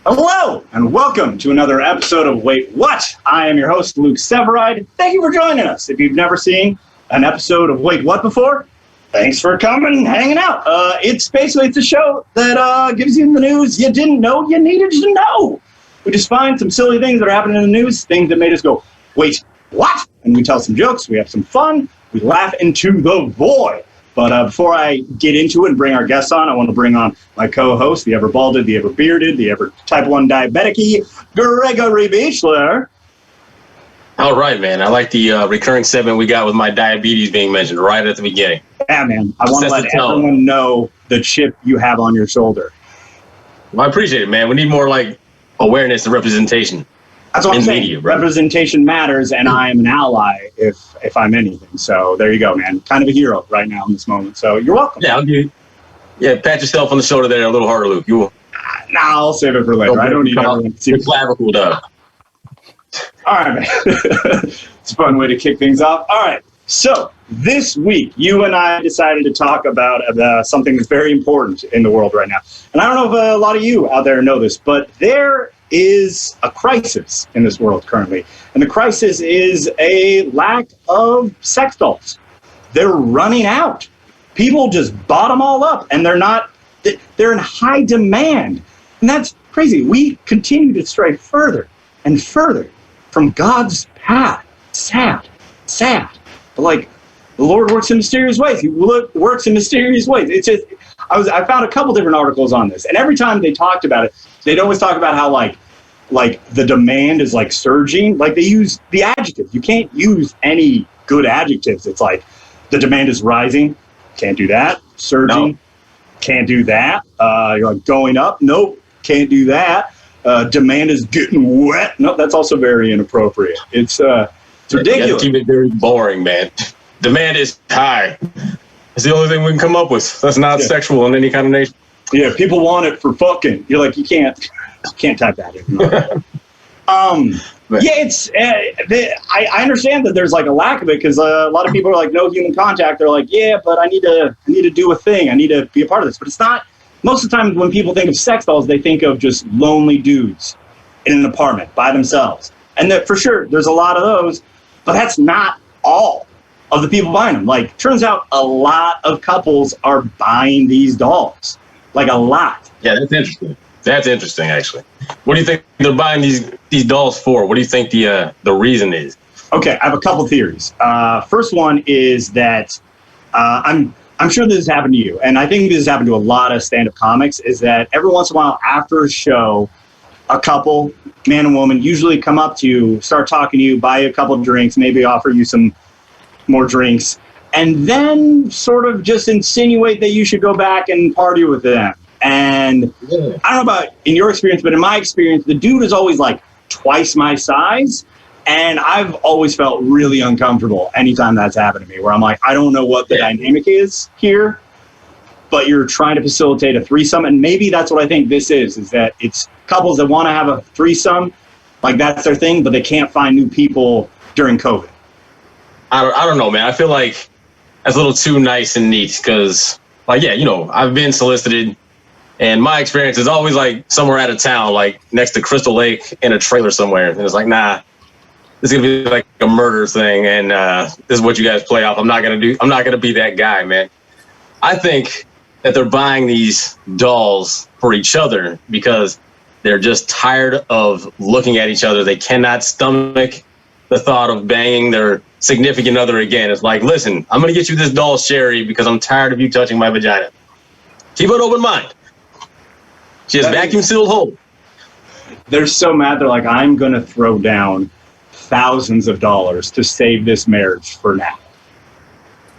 Hello, and welcome to another episode of Wait What? I am your host, Luke Severeid. Thank you for joining us. If you've never seen an episode of Wait What before, thanks for coming and hanging out. It's a show that gives you the news you didn't know you needed to know. We just find some silly things that are happening in the news, things that made us go, wait, what? And we tell some jokes, we have some fun, we laugh into the void. But before I get into it and bring our guests on, I want to bring on my co-host, the ever-balded, the ever-bearded, the ever-type 1 diabetic-y, Gregory Beachler. All right, man. I like the recurring segment we got with my diabetes being mentioned right at the beginning. Yeah, man. I want to let everyone know the chip you have on your shoulder. Well, I appreciate it, man. We need more, awareness and representation. That's what I'm saying. Media, representation matters, and I am an ally if I'm anything. So there you go, man. Kind of a hero right now in this moment. So you're welcome. Yeah, pat yourself on the shoulder there a little harder, Luke. I'll save it for later. I don't need everyone to see the clavicle done. All right, man. It's a fun way to kick things off. All right. So this week, you and I decided to talk about something that's very important in the world right now. And I don't know if a lot of you out there know this, but there is a crisis in this world currently. And the crisis is a lack of sex dolls. They're running out. People just bought them all up, and they're in high demand. And that's crazy. We continue to stray further and further from God's path. Sad. But the Lord works in mysterious ways. He works in mysterious ways. It's just, I found a couple different articles on this, and every time they talked about it, they'd always talk about how the demand is surging. They use the adjective. You can't use any good adjectives. It's the demand is rising. Can't do that. Surging. No. Can't do that. You're going up. Nope. Can't do that. Demand is getting wet. No, that's also very inappropriate. It's ridiculous. Keep it very boring, man. Demand is high. It's the only thing we can come up with. That's not sexual in any kind of nation. Yeah, people want it for fucking. You're you can't type that in. It's. I understand that there's a lack of it because a lot of people are no human contact. They're yeah, but I need to do a thing. I need to be a part of this. But it's not. Most of the time, when people think of sex dolls, they think of just lonely dudes in an apartment by themselves. And that for sure, there's a lot of those, but that's not all of the people buying them. Turns out a lot of couples are buying these dolls. A lot. Yeah, that's interesting. That's interesting, actually. What do you think they're buying these dolls for? What do you think the reason is? Okay, I have a couple theories. First one is that I'm sure this has happened to you, and I think this has happened to a lot of stand-up comics, is that every once in a while after a show, a couple, man and woman, usually come up to you, start talking to you, buy you a couple of drinks, maybe offer you some more drinks, and then sort of just insinuate that you should go back and party with them. And I don't know about in your experience, but in my experience, the dude is always twice my size. And I've always felt really uncomfortable anytime that's happened to me, where I'm I don't know what the dynamic is here, but you're trying to facilitate a threesome. And maybe that's what I think this is that it's couples that want to have a threesome, that's their thing, but they can't find new people during COVID. I don't know, man. I feel that's a little too nice and neat because, I've been solicited, and my experience is always somewhere out of town, next to Crystal Lake in a trailer somewhere. And it's nah. This is gonna be a murder thing, and this is what you guys play off. I'm not gonna be that guy, man. I think that they're buying these dolls for each other because they're just tired of looking at each other. They cannot stomach the thought of banging their significant other again. It's listen, I'm gonna get you this doll, Sherry, because I'm tired of you touching my vagina. Keep an open mind. She has vacuum sealed hole. They're so mad. They're I'm gonna throw down thousands of dollars to save this marriage for now.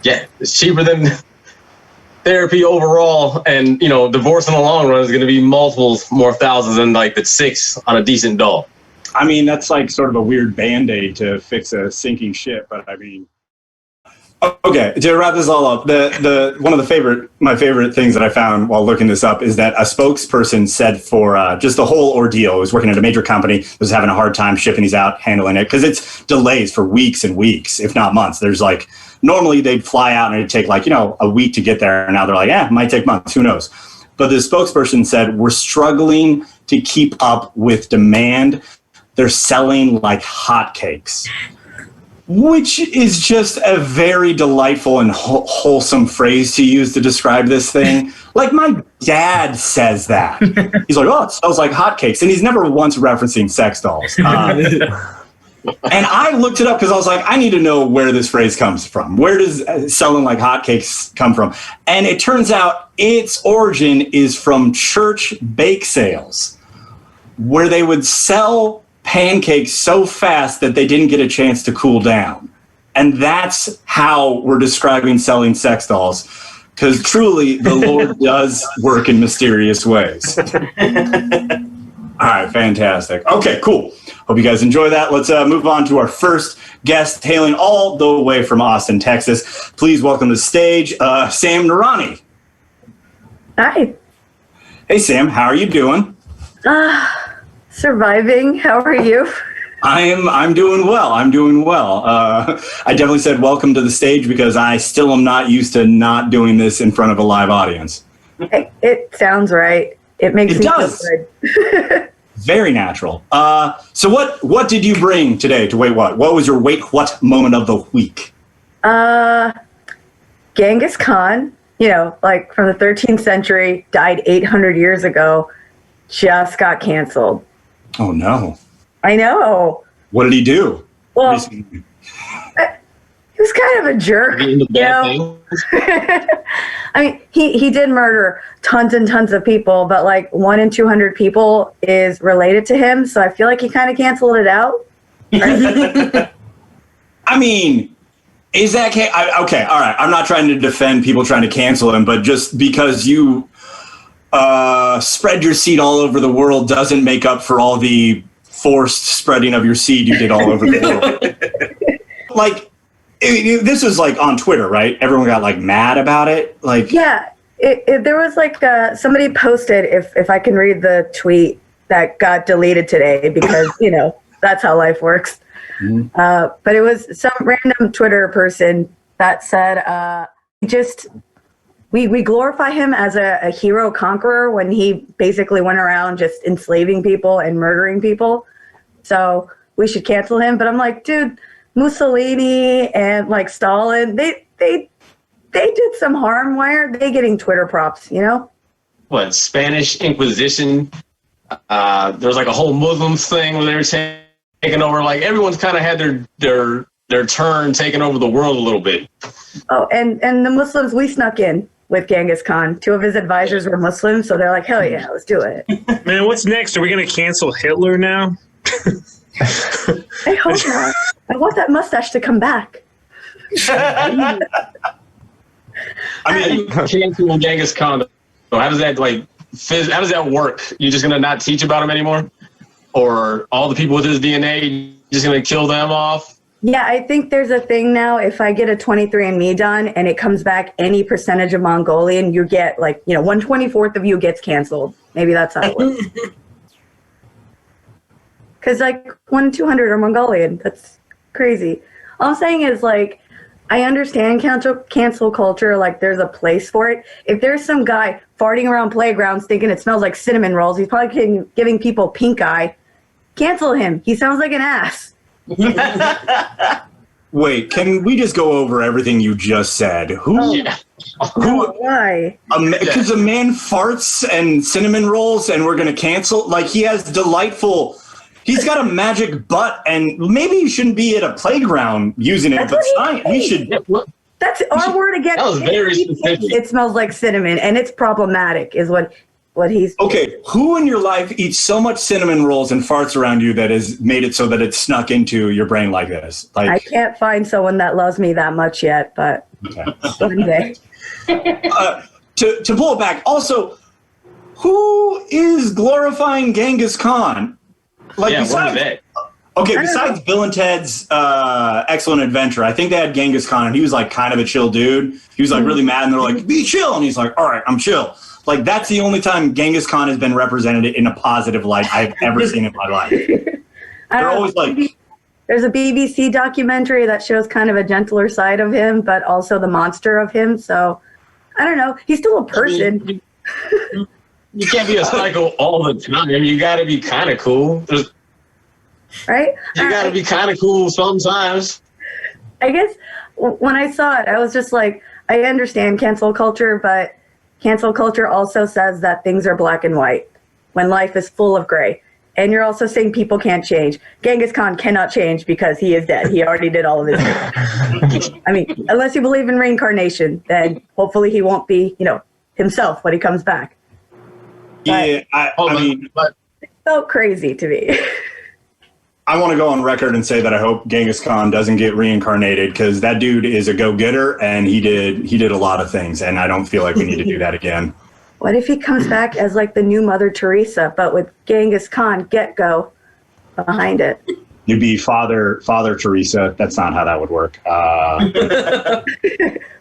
Yeah, it's cheaper than therapy overall, and divorce in the long run is going to be multiples more thousands than the 6 on a decent doll. I mean, that's sort of a weird band-aid to fix a sinking ship, but I mean. Okay, to wrap this all up, one of my favorite things that I found while looking this up is that a spokesperson said for just the whole ordeal, was working at a major company, was having a hard time shipping these out, handling it, because it's delays for weeks and weeks, if not months. There's normally they'd fly out and it'd take a week to get there, and now they're it might take months, who knows. But the spokesperson said, we're struggling to keep up with demand, they're selling like hotcakes, which is just a very delightful and wholesome phrase to use to describe this thing. Like, my dad says that. He's like, oh, it smells like hotcakes. And he's never once referencing sex dolls. And I looked it up because I was like, I need to know where this phrase comes from. Where does selling like hotcakes come from? And it turns out its origin is from church bake sales, where they would sell pancakes so fast that they didn't get a chance to cool down. And that's how we're describing selling sex dolls, because truly the Lord does work in mysterious ways. All right, fantastic. Okay, cool. Hope you guys enjoy that. Let's move on to our first guest, hailing all the way from Austin, Texas. Please welcome to the stage, Sam Noorani. Hi. Hey, Sam, how are you doing? Surviving. How are you? I'm doing well. I definitely said welcome to the stage because I still am not used to not doing this in front of a live audience. It sounds right. It makes me feel good. Very natural. So what did you bring today to Wait What? What was your Wait What moment of the week? Genghis Khan, like from the 13th century, died 800 years ago, just got canceled. Oh, no. I know. What did he do? Well, he was kind of a jerk. I mean, he did murder tons and tons of people, but like 1 in 200 people is related to him. So I feel like he kind of canceled it out. I mean, is that okay? All right. I'm not trying to defend people trying to cancel him, but just because you spread your seed all over the world doesn't make up for all the forced spreading of your seed you did all over the world. Like, this was like on Twitter, right? Everyone got like mad about it. Like, yeah, there was like somebody posted, if I can read the tweet that got deleted today because that's how life works. Mm-hmm. But it was some random Twitter person that said, we glorify him as a hero conqueror when he basically went around just enslaving people and murdering people. So we should cancel him. But I'm like, dude, Mussolini and like Stalin, they did some harm. Why aren't they getting Twitter props, What, Spanish Inquisition? There was like a whole Muslims thing where they were taking over. Like, everyone's kind of had their turn taking over the world a little bit. Oh, and the Muslims, we snuck in with Genghis Khan. 2 of his advisors were Muslims, so they're like, hell yeah, let's do it. Man, what's next? Are we going to cancel Hitler now? I hope not. I want that mustache to come back. I mean, cancel Genghis Khan. So how does that how does that work? You're just gonna not teach about him anymore, or all the people with his DNA, you're just gonna kill them off? Yeah, I think there's a thing now. If I get a 23andMe done and it comes back any percentage of Mongolian, you get 1/24 of you gets canceled. Maybe that's how it works. Because 1 in 200 are Mongolian. That's crazy. All I'm saying is I understand cancel culture. There's a place for it. If there's some guy farting around playgrounds thinking it smells like cinnamon rolls, he's probably giving people pink eye. Cancel him. He sounds like an ass. Wait, can we just go over everything you just said? Why? Because a man farts and cinnamon rolls and we're going to cancel? He has delightful... He's got a magic butt, and maybe you shouldn't be at a playground using it, but we should... That's our word again. That was very specific. It smells like cinnamon, and it's problematic, is what he's... Okay, who in your life eats so much cinnamon rolls and farts around you that has made it so that it's snuck into your brain like this? I can't find someone that loves me that much yet, but one day. To pull it back, also, who is glorifying Genghis Khan? Besides Bill and Ted's Excellent Adventure, I think they had Genghis Khan, and he was kind of a chill dude. He was really mad, and they're like, "Be chill," and he's like, "All right, I'm chill." That's the only time Genghis Khan has been represented in a positive light I've ever seen in my life. They're always There's a BBC documentary that shows kind of a gentler side of him, but also the monster of him. So I don't know. He's still a person. You can't be a psycho all the time. You got to be kind of cool. Right? You got to be kind of cool sometimes. I guess when I saw it, I was just like, I understand cancel culture, but cancel culture also says that things are black and white when life is full of gray. And you're also saying people can't change. Genghis Khan cannot change because he is dead. He already did all of his work. I mean, unless you believe in reincarnation, then hopefully he won't be, himself when he comes back. Yeah, I mean, it felt crazy to me. I want to go on record and say that I hope Genghis Khan doesn't get reincarnated, because that dude is a go-getter and he did a lot of things, and I don't feel like we need to do that again. What if he comes back as like the new Mother Teresa, but with Genghis Khan get-go behind it? You'd be Father Teresa. That's not how that would work.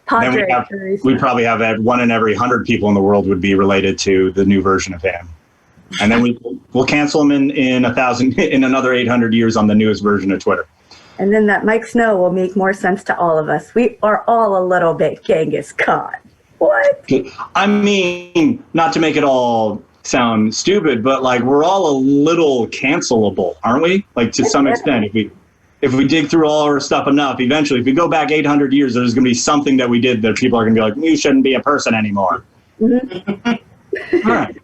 Padre Teresa. We probably have 1 in every 100 people in the world would be related to the new version of him. And then we'll cancel him in another 800 years on the newest version of Twitter. And then that Mike Snow will make more sense to all of us. We are all a little bit Genghis Khan. What? I mean, not to make it all sound stupid, but like we're all a little cancelable, aren't we? Like to some extent, if we dig through all our stuff enough, eventually, if we go back 800 years, there's going to be something that we did that people are going to be like, you shouldn't be a person anymore. Mm-hmm. All right.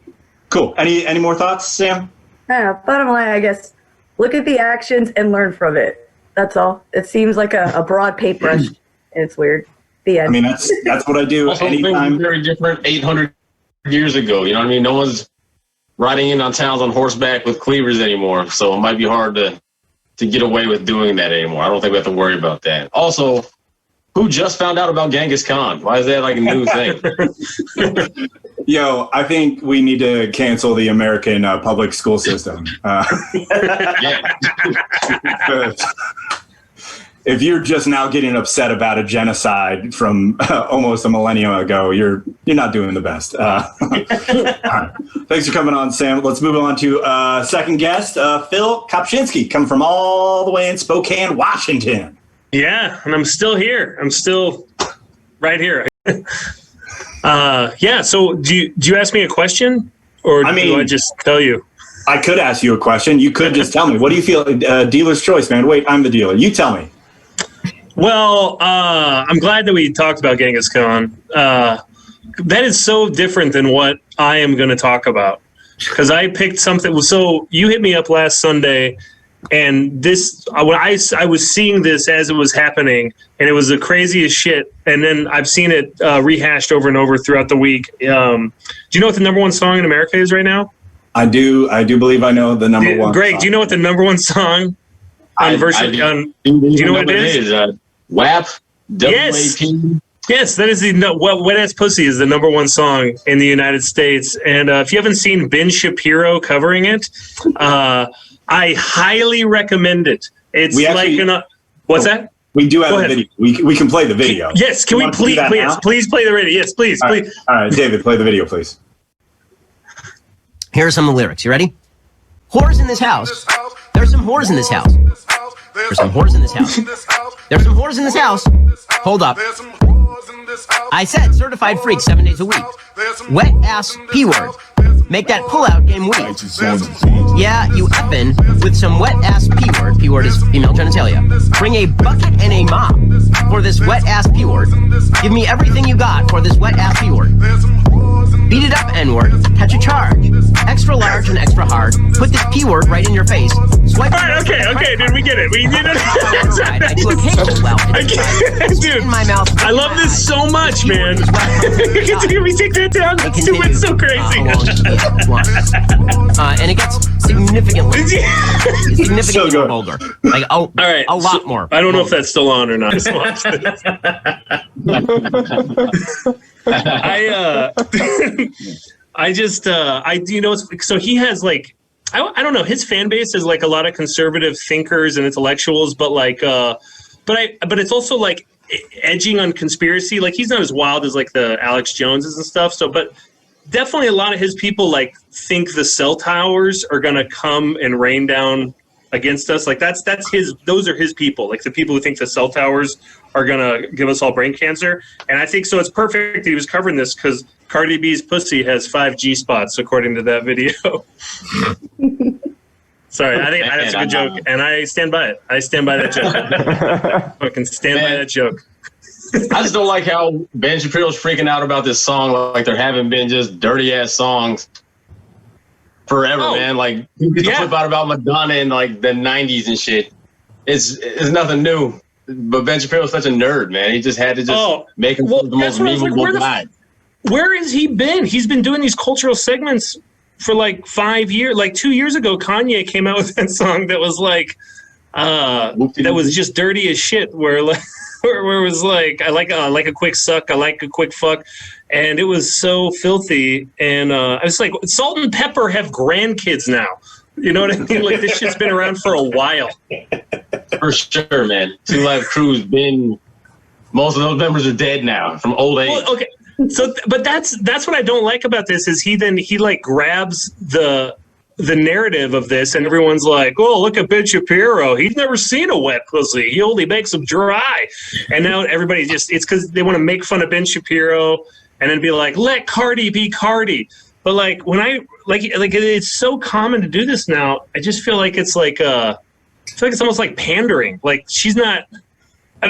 Cool. Any more thoughts, Sam? Bottom line, I guess, look at the actions and learn from it. That's all. It seems like a broad paintbrush, and it's weird. The end. I mean, that's what I do also, anytime. Very different 800 years ago. You know what I mean? No one's riding in on towns on horseback with cleavers anymore, so it might be hard to get away with doing that anymore. I don't think we have to worry about that. Also, who just found out about Genghis Khan? Why is that like a new thing? Yo, I think we need to cancel the American public school system. If you're just now getting upset about a genocide from almost a millennium ago, you're not doing the best. Thanks for coming on, Sam. Let's move on to second guest, Phil Kopcynski, coming from all the way in Spokane, Washington. Yeah, and I'm still here. I'm still right here. So do you ask me a question, or do I just tell you? I could ask you a question. You could just tell me. What do you feel? Dealer's choice, man. Wait, I'm the dealer. You tell me. Well, I'm glad that we talked about Genghis Khan. That is so different than what I am going to talk about, because I picked something. So you hit me up last Sunday, and this when I was seeing this as it was happening, and it was the craziest shit. And then I've seen it rehashed over and over throughout the week. Do you know what the number one song in America is right now? I do believe I know the number one. Greg, song. Do you know what the number one song on version? Do you know what it is? WAP. Yes. Yes, that is the Wet Ass Pussy is the number one song in the United States. And if you haven't seen Ben Shapiro covering it, I highly recommend it. It's what's that? We do have a video. We can play the video. Yes, can we please play the video? Yes, please. All right, David, play the video, please. Here are some of the lyrics. You ready? Whores in this house. There's some whores in this house. There's some whores in this house. There's some whores in this house. Hold up. I said certified freak 7 days a week. Wet ass P-word. Make that pull-out game weak. Yeah, you effin' with some wet ass P-word. P-word is female genitalia. Bring a bucket and a mop for this wet ass P-word. Give me everything you got for this wet ass P-word. Beat it up, N-word. Catch a charge. Extra large and extra hard. Put this P-word right in your face. Swipe. All right, okay, dude, we get it. We did it. I do a cable well. Dude, in my mouth. I love this so much, man. Can we take that down? It's so crazy. And it gets significantly more vulgar. Like, all right, a lot more. I don't know if that's still on or not. So he has like, I don't know, his fan base is like a lot of conservative thinkers and intellectuals, but like, but it's also like edging on conspiracy. Like he's not as wild as like the Alex Joneses and stuff. So, but definitely a lot of his people like think the cell towers are going to come and rain down against us. Like those are his people. Like the people who think the cell towers are going to give us all brain cancer. And I think so. It's perfect that he was covering this because Cardi B's pussy has 5 G spots, according to that video. Sorry, I think that's a good joke, and I stand by it. I stand by that joke. Fucking stand by that joke. I just don't like how Ben Shapiro's freaking out about this song like there haven't been just dirty ass songs forever, man. Like he flip out about Madonna in like the 90s and shit. It's nothing new. But Ben Shapiro's such a nerd, man. He just had to just make him the most memeable guy. Where has he been? He's been doing these cultural segments for like 5 years. Like 2 years ago, Kanye came out with that song that was like that was just dirty as shit. Where it was like I like a quick suck, I like a quick fuck, and it was so filthy. And I was like, Salt and Pepper have grandkids now. You know what I mean? Like this shit's been around for a while. For sure, man. 2 Live Crew's been. Most of those members are dead now from old age. Well, okay. So, but that's what I don't like about this is he like grabs the narrative of this and everyone's like, oh, look at Ben Shapiro. He's never seen a wet pussy. He only makes them dry. And now everybody it's because they want to make fun of Ben Shapiro and then be like, let Cardi be Cardi. But like when I like it's so common to do this now. I just feel like it's like I feel like it's almost like pandering. Like she's not. I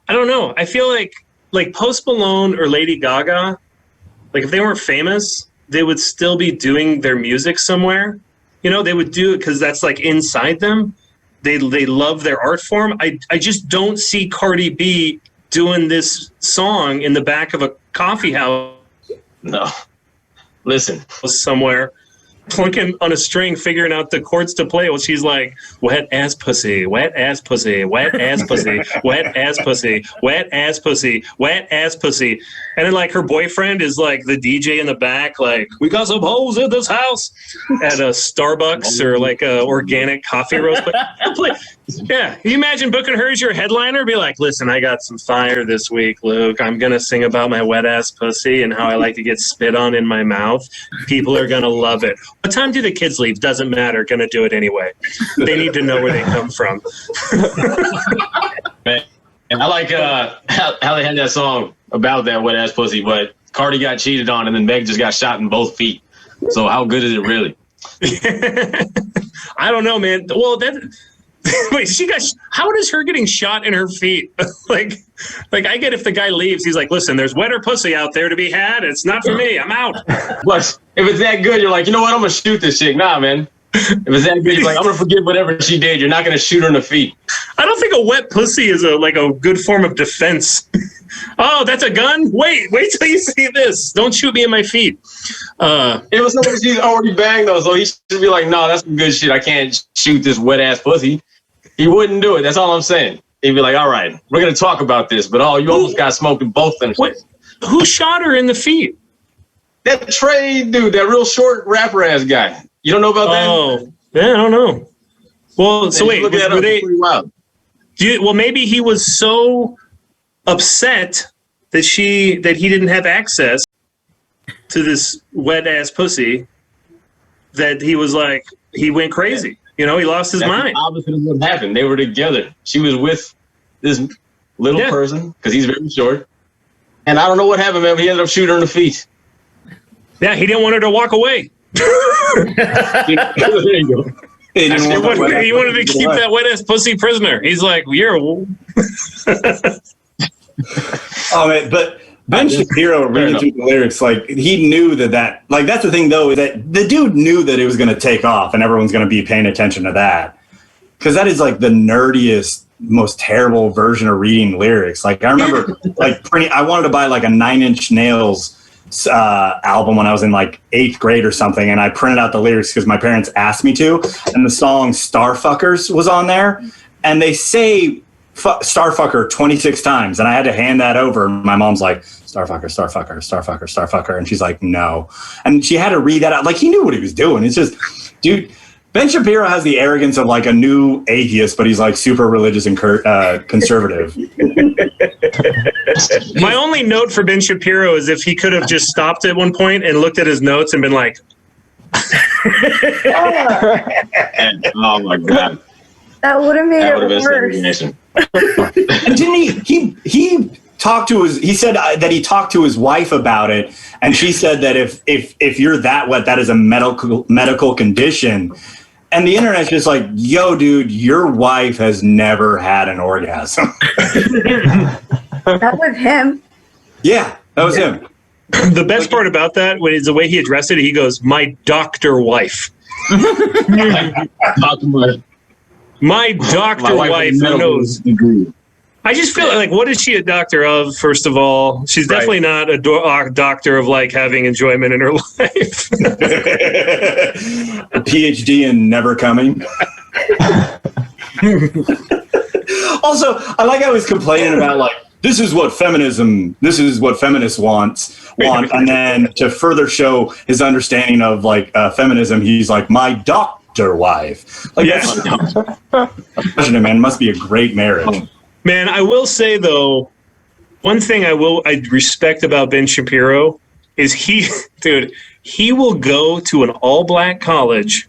don't know. I feel like Post Malone or Lady Gaga, like if they weren't famous, they would still be doing their music somewhere. You know, they would do it because that's like inside them. They love their art form. I just don't see Cardi B doing this song in the back of a coffee house. No. Listen. Somewhere, plunking on a string, figuring out the chords to play while she's like, wet ass pussy, wet ass pussy, wet ass pussy, wet ass pussy, wet ass pussy, wet ass pussy. And then like her boyfriend is like the DJ in the back, like, we got some hoes in this house at a Starbucks or like a organic coffee roast. Yeah, you imagine booking her as your headliner, be like, listen, I got some fire this week, Luke. I'm going to sing about my wet ass pussy and how I like to get spit on in my mouth. People are going to love it. What time do the kids leave? Doesn't matter. Going to do it anyway. They need to know where they come from. Man, and I like how they had that song about that wet ass pussy, but Cardi got cheated on and then Meg just got shot in both feet. So how good is it really? I don't know, man. Well, wait, how does her getting shot in her feet? like I get if the guy leaves, he's like, listen, there's wetter pussy out there to be had. It's not for me. I'm out. But if it's that good, you're like, you know what? I'm going to shoot this chick. Nah, man. If it's that good, you're like, I'm going to forgive whatever she did. You're not going to shoot her in the feet. I don't think a wet pussy is a good form of defense. Oh, that's a gun? Wait till you see this. Don't shoot me in my feet. It was something she's already banged, though, so he should be like, no, that's some good shit. I can't shoot this wet-ass pussy. He wouldn't do it. That's all I'm saying. He'd be like, all right, we're going to talk about this, but you almost got smoked in both them. Who shot her in the feet? That Trey dude, that real short rapper-ass guy. You don't know about that? Oh, yeah, I don't know. Well, so wait, were they... Well, maybe he was so upset that he didn't have access to this wet-ass pussy that he was like, he went crazy. Yeah. You know, he lost his mind. Obviously, what happened. They were together. She was with this little person because he's very short. And I don't know what happened, man, but he ended up shooting her in the feet. Yeah, he didn't want her to walk away. There you go. He wanted to keep that wet-ass pussy prisoner. He's like, you're a... Oh, man, but Ben Shapiro reading through the lyrics, like, he knew that like, that's the thing, though, is that the dude knew that it was going to take off and everyone's going to be paying attention to that. Because that is, like, the nerdiest, most terrible version of reading lyrics. Like, I remember, like, I wanted to buy, like, a 9 Inch Nails album when I was in, like, 8th grade or something, and I printed out the lyrics because my parents asked me to, and the song Starfuckers was on there, and they say Starfucker 26 times, and I had to hand that over, and my mom's like, Starfucker, Starfucker, Starfucker, Starfucker, and she's like, no. And she had to read that out. Like, he knew what he was doing. It's just, dude, Ben Shapiro has the arrogance of, like, a new atheist, but he's, like, super religious and conservative. My only note for Ben Shapiro is if he could have just stopped at one point and looked at his notes and been like, oh, my God. That would have made it worse. And didn't he talked to he said that he talked to his wife about it, And she said that if you're that wet, that is a medical condition. And the internet's just like, yo, dude, your wife has never had an orgasm. That was him. Yeah, that was him. The best part about that is the way he addressed it. He goes, "My doctor wife." My doctor wife who knows. I just feel like, what is she a doctor of? First of all, she's definitely not a doctor of like having enjoyment in her life. A PhD in never coming. Also, I like how he's complaining about like, this is what feminists want. And then to further show his understanding of like feminism, he's like, my doctor wife. Like, man, must be a great marriage. Man, I will say though, one thing I respect about Ben Shapiro is he will go to an all-black college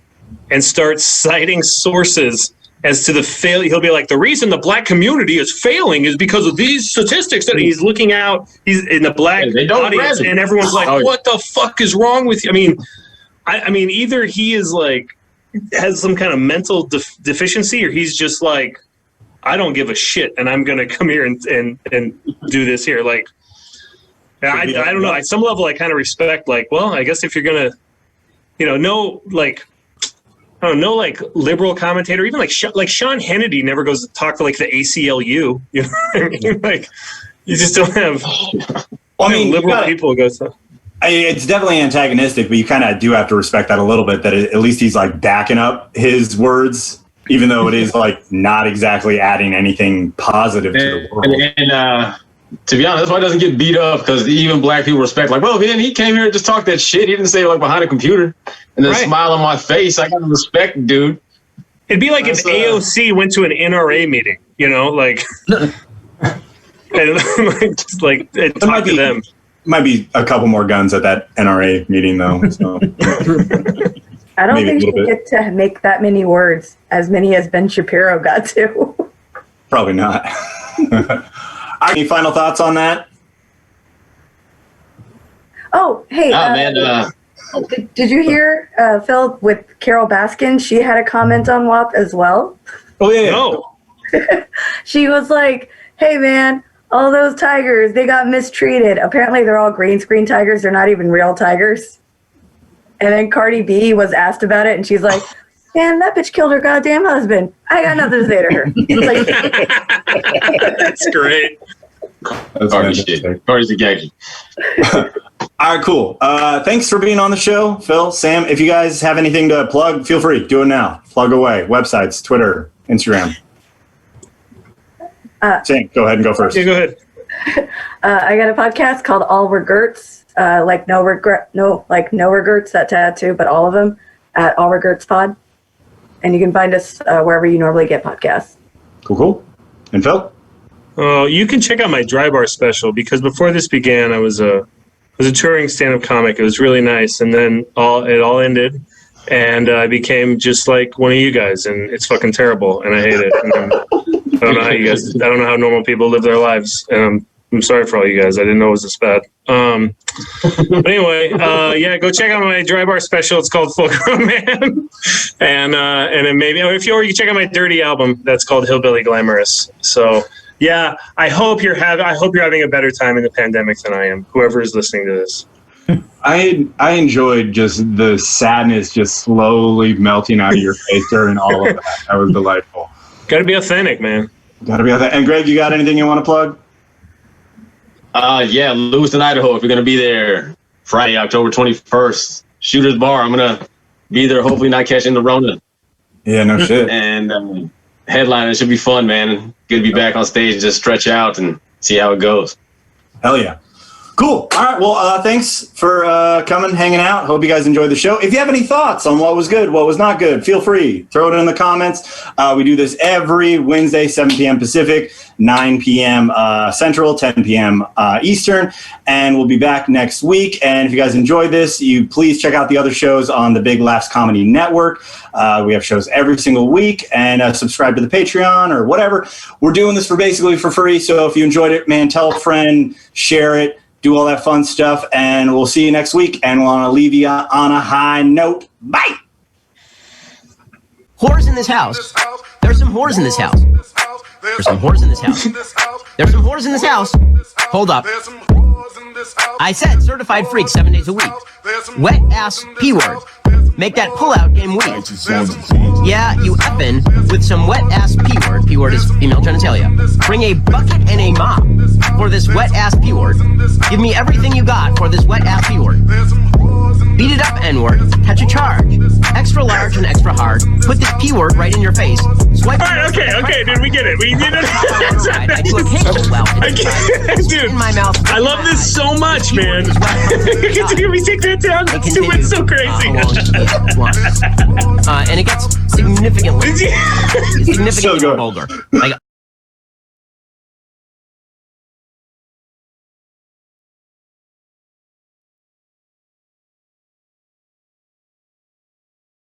and start citing sources as to the failure. He'll be like, the reason the black community is failing is because of these statistics that he's looking out. He's in the black audience, and everyone's like, what the fuck is wrong with you? I mean, either he is like, has some kind of mental deficiency, or he's just like, I don't give a shit, and I'm going to come here and do this here. Like, I don't know. At some level, I kind of respect, like, well, I guess if you're going to, no liberal commentator, even like Sean Hannity never goes to talk to like the ACLU. You know what I mean? Like, you just don't have liberal people go to. It's definitely antagonistic, but you kind of do have to respect that a little bit, that at least he's like backing up his words, even though it is like not exactly adding anything positive to the world. And to be honest, that's why he doesn't get beat up, because even black people respect, like, well, man, he came here and just talked that shit. He didn't say like behind a computer and then smile on my face. I got to respect, dude. It'd be like if AOC went to an NRA meeting, like, and talk to them. Might be a couple more guns at that NRA meeting, though. So. I don't think she'll get to make that many words, as many as Ben Shapiro got to. Probably not. Any final thoughts on that? Oh, hey. Did you hear, Phil, with Carol Baskin? She had a comment on WAP as well. Oh, yeah. No. She was like, hey, man, all those tigers, they got mistreated. Apparently, they're all green screen tigers. They're not even real tigers. And then Cardi B was asked about it, and she's like, man, that bitch killed her goddamn husband. I got nothing to say to her. Like, that's great. That's Cardi's a gaggy. All right, cool. Thanks for being on the show, Phil, Sam. If you guys have anything to plug, feel free. Do it now. Plug away. Websites, Twitter, Instagram. Sam, go ahead and go first. Yeah, go ahead. I got a podcast called All Regrets. Like no regrets, that tattoo, but all of them at All Regrets Pod. And you can find us wherever you normally get podcasts. Cool. And Phil? You can check out my Dry Bar special, because before this began, I was a touring stand-up comic. It was really nice, and then it all ended, and I became just like one of you guys, and it's fucking terrible, and I hate it. And I don't know how normal people live their lives, and I'm sorry for all you guys. I didn't know it was this bad. But anyway, go check out my Dry Bar special. It's called Full Grown Man. and then maybe, or you can check out my Dirty album. That's called Hillbilly Glamorous. So yeah, I hope you're having a better time in the pandemic than I am, whoever is listening to this. I enjoyed just the sadness just slowly melting out of your face during all of that. That was delightful. Got to be authentic, man. Got to be authentic. And Greg, you got anything you want to plug? Yeah, Lewiston, Idaho. If you're going to be there Friday, October 21st, Shooter's Bar. I'm going to be there, hopefully not catching the Rona. Yeah, no shit. And headline, it should be fun, man. Good to be back on stage and just stretch out and see how it goes. Hell yeah. Cool. All right. Well, thanks for coming, hanging out. Hope you guys enjoyed the show. If you have any thoughts on what was good, what was not good, feel free. Throw it in the comments. We do this every Wednesday, 7 p.m. Pacific, 9 p.m. Central, 10 p.m. Eastern. And we'll be back next week. And if you guys enjoyed this, you please check out the other shows on the Big Laughs Comedy Network. We have shows every single week. And subscribe to the Patreon or whatever. We're doing this basically for free. So if you enjoyed it, man, tell a friend, share it. do all that fun stuff, and we'll see you next week. And we'll want to leave you on a high note. Bye. Whores in this house. There's some whores in this house. There's some whores in this house. There's some whores in this house. Hold up. I said certified freak 7 days a week. Wet ass P-word. Make that pull-out game weak. Yeah, you effin' with some wet ass P-word. P-word is female genitalia. Bring a bucket and a mop for this wet ass P-word. Give me everything you got for this wet ass P-word. Beat it up, N-word. Catch a charge. Extra large and extra hard. Put this P-word right in your face. Swipe. All right, okay, dude, we get it. We did it. I do a cable well. Dude, in my mouth. I love this so much, man. Can we take that down? It's so crazy. And it gets significantly So good. vulgar. Like